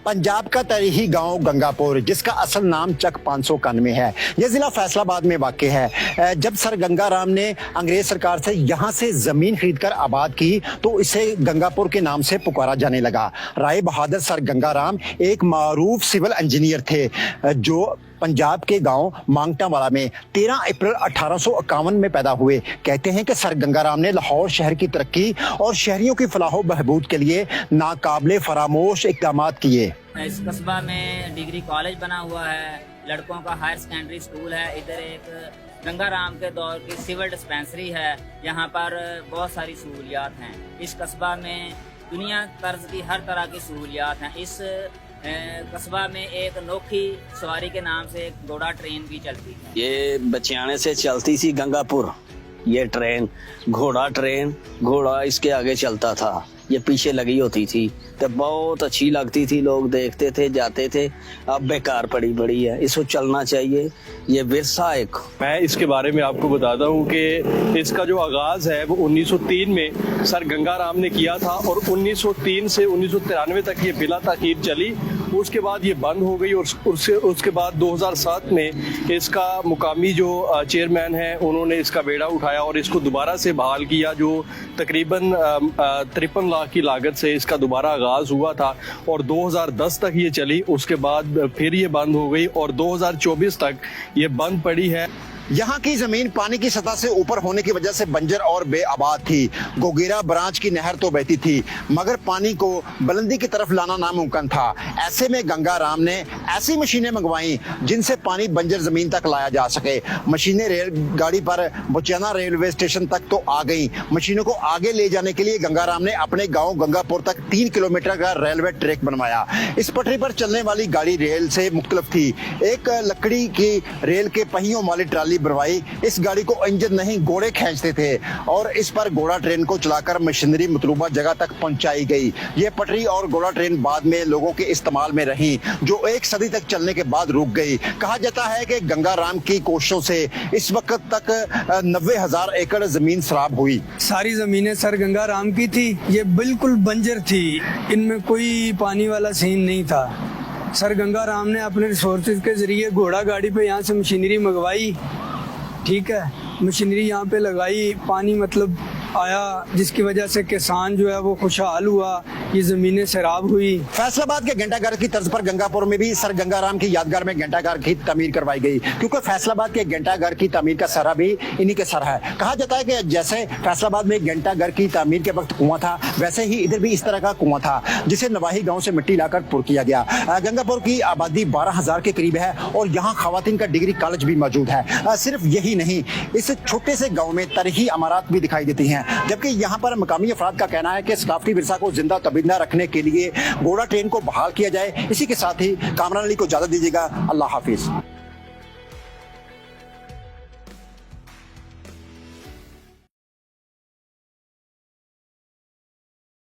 पंजाब का तरीही गांव गंगापुर, जिसका असल नाम चक 591 है, यह जिला फैसलाबाद में वाक़ है। जब सर गंगाराम ने अंग्रेज सरकार से यहाँ से जमीन खरीदकर आबाद की तो इसे गंगापुर के नाम से पुकारा जाने लगा। राय बहादुर सर गंगाराम एक मारूफ सिविल इंजीनियर थे जो पंजाब के गांव मांगटावाला में 13 अप्रैल 1851 में पैदा हुए। कहते हैं कि सर गंगाराम ने लाहौर शहर की तरक्की और शहरियों की फलाह बहबूद के लिए नाकाबिले फरामोश इक़दाम किए। इस कस्बा में डिग्री कॉलेज बना हुआ है, लड़कों का हायर सेकेंडरी स्कूल है, इधर एक गंगाराम के दौर की सिविल डिस्पेंसरी है। यहाँ पर बहुत सारी सहूलियात हैं। इस कस्बा में दुनिया तर्ज की हर तरह की सहूलियात हैं। इस कस्बा में एक अनोखी सवारी के नाम से एक घोड़ा ट्रेन भी चलती है। ये बचियाने से चलती थी गंगापुर ये ट्रेन, घोड़ा इसके आगे चलता था, ये पीछे लगी होती थी तो बहुत अच्छी लगती थी, लोग देखते थे जाते थे। अब बेकार पड़ी है, इसको चलना चाहिए, ये विरसा एक। मैं इसके बारे में आपको बताता हूँ कि इसका जो आगाज़ है वो 1903 में सर गंगाराम ने किया था और 1903 से 1993 तक ये बिला ताकीद चली। उसके बाद ये बंद हो गई और उसके बाद 2007 में इसका मुकामी जो चेयरमैन है उन्होंने इसका बेड़ा उठाया और इसको दोबारा से बहाल किया, जो तकरीबन 53 लाख की लागत से इसका दोबारा आगाज़ हुआ था और 2010 तक ये चली। उसके बाद फिर ये बंद हो गई और 2024 तक ये बंद पड़ी है। यहाँ की जमीन पानी की सतह से ऊपर होने की वजह से बंजर और बेआबाद थी। गोगेरा ब्रांच की नहर तो बहती थी मगर पानी को बुलंदी की तरफ लाना नामुमकिन था। ऐसे में गंगाराम ने ऐसी मशीनें मंगवाई जिनसे पानी बंजर जमीन तक लाया जा सके। मशीनें रेलगाड़ी पर बुचियाना रेलवे स्टेशन तक तो आ गई। मशीनों को आगे ले जाने के लिए गंगाराम ने अपने गाँव गंगापुर तक 3 किलोमीटर का रेलवे ट्रैक बनवाया। इस पटरी पर चलने वाली गाड़ी रेल से मुख्तलिफ थी। एक लकड़ी की रेल के पहियों वाली ट्राली बनवाई। इस गाड़ी को इंजन नहीं घोड़े खींचते थे और इस पर घोड़ा ट्रेन को चलाकर मशीनरी मतलूबा जगह तक पहुंचाई गई। ये पटरी और घोड़ा ट्रेन बाद में लोगों के इस्तेमाल में रही, जो एक सदी तक चलने के बाद रुक गई। कहा जाता है कि गंगाराम की कोशिशों से इस वक्त तक 90,000 एकड़ जमीन सराब हुई। सारी जमीनें सर गंगाराम की थी, ये बिल्कुल बंजर थी, इनमें कोई पानी वाला सीन नहीं था। सर गंगाराम ने अपने रिसोर्सेज के जरिए घोड़ा गाड़ी पे यहाँ से मशीनरी मंगवाई, ठीक है, मशीनरी यहाँ पे लगाई, पानी मतलब आया, जिसकी वजह से किसान जो है वो खुशहाल हुआ, ये जमीनें सैराब हुई। फैसलाबाद के घंटाघर की तर्ज पर गंगापुर में भी सर गंगाराम की यादगार में घंटाघर की तमीर करवाई गई, क्योंकि फैसलाबाद के घंटाघर की तमीर का सरा भी इन्हीं के सर है। कहा जाता है कि जैसे फैसलाबाद में घंटाघर की तमीर के वक्त कुआं था, वैसे ही इधर भी इस तरह का कुआं था जिसे नवाही गाँव से मिट्टी लाकर पुर किया गया। गंगापुर की आबादी 12,000 के करीब है और यहाँ खवातीन का डिग्री कॉलेज भी मौजूद है। सिर्फ यही नहीं, इस छोटे से गाँव में तरीही इमारत भी दिखाई देती है, जबकि यहाँ पर मकामी अफराद का कहना है कि सकाफती विरसा को जिंदा तबीना रखने के लिए घोड़ा ट्रेन को बहाल किया जाए। इसी के साथ ही कामरान अली को इजाजत दीजिएगा। अल्लाह हाफिज।